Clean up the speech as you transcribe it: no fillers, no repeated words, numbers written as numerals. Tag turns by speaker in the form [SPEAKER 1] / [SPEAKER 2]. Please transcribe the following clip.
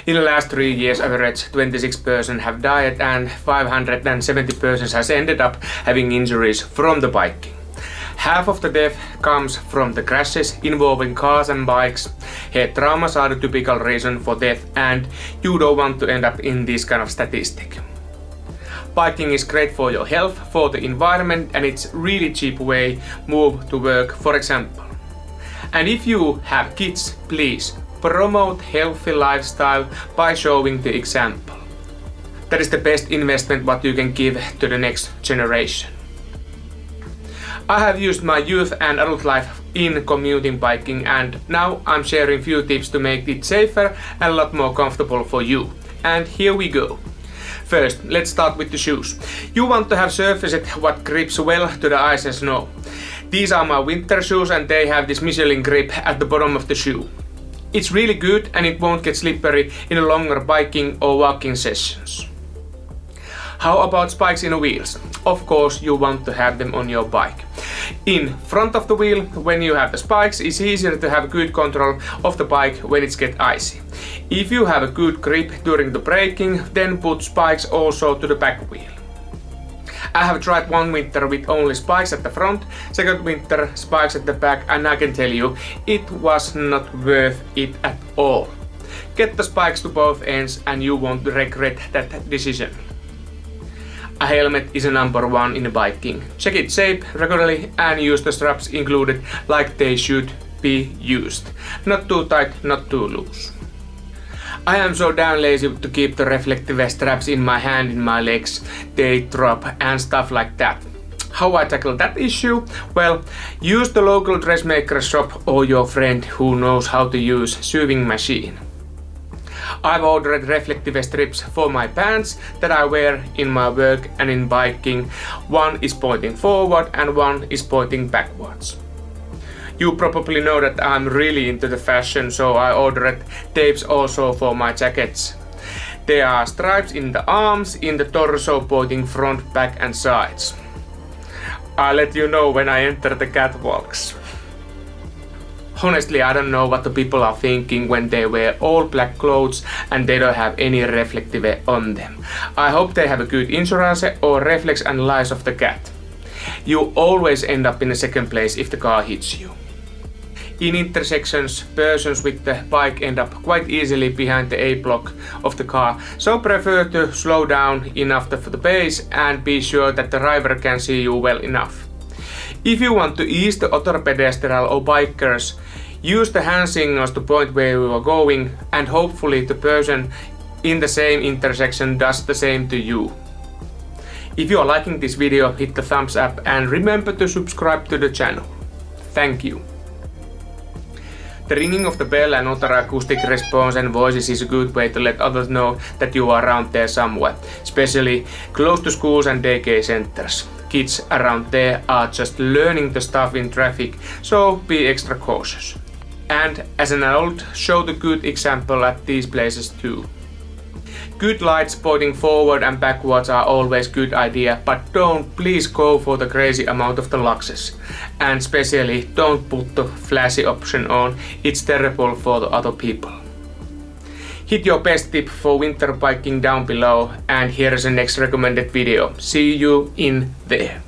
[SPEAKER 1] In the last 3 years, average 26% have died and 570 persons has ended up having injuries from the biking. Half of the death comes from the crashes involving cars and bikes. Head traumas are the typical reason for death, and you don't want to end up in this kind of statistic. Biking is great for your health, for the environment, and it's really cheap way move to work, for example. And if you have kids, please promote healthy lifestyle by showing the example. That is the best investment what you can give to the next generation. I have used my youth and adult life in commuting biking, and now I'm sharing few tips to make it safer and a lot more comfortable for you. And here we go. First, let's start with the shoes. You want to have surfaces what grips well to the ice and snow. These are my winter shoes and they have this Michelin grip at the bottom of the shoe. It's really good and it won't get slippery in a longer biking or walking sessions. How about spikes in the wheels? Of course, you want to have them on your bike. In front of the wheel, when you have the spikes, it's easier to have good control of the bike when it gets icy. If you have a good grip during the braking, then put spikes also to the back wheel. I have tried one winter with only spikes at the front, second winter spikes at the back, and I can tell you, it was not worth it at all. Get the spikes to both ends and you won't regret that decision. A helmet is a number one in biking. Check its shape regularly and use the straps included like they should be used. Not too tight, not too loose. I am so damn lazy to keep the reflective straps in my hand, in my legs, they drop and stuff like that. How I tackle that issue? Well, use the local dressmaker shop or your friend who knows how to use sewing machine. I've ordered reflective strips for my pants that I wear in my work and in biking. One is pointing forward and one is pointing backwards. You probably know that I'm really into the fashion, so I ordered tapes also for my jackets. There are stripes in the arms, in the torso pointing front, back and sides. I'll let you know when I enter the catwalks. Honestly, I don't know what the people are thinking when they wear all black clothes and they don't have any reflective on them. I hope they have a good insurance or reflex and lies of the cat. You always end up in the second place if the car hits you. In intersections, persons with the bike end up quite easily behind the A-block of the car, so prefer to slow down enough for the pace and be sure that the driver can see you well enough. If you want to ease the other pedestrian or bikers, use the hand signals to point where you are going, and hopefully the person in the same intersection does the same to you. If you are liking this video, hit the thumbs up and remember to subscribe to the channel. Thank you. The ringing of the bell and other acoustic response and voices is a good way to let others know that you are around there somewhere, especially close to schools and daycare centers. Kids around there are just learning the stuff in traffic, so be extra cautious. And as an adult, show the good example at these places too. Good lights pointing forward and backwards are always good idea, but don't please go for the crazy amount of the luxes. And especially don't put the flashy option on, it's terrible for the other people. Hit your best tip for winter biking down below, and here is the next recommended video. See you in there.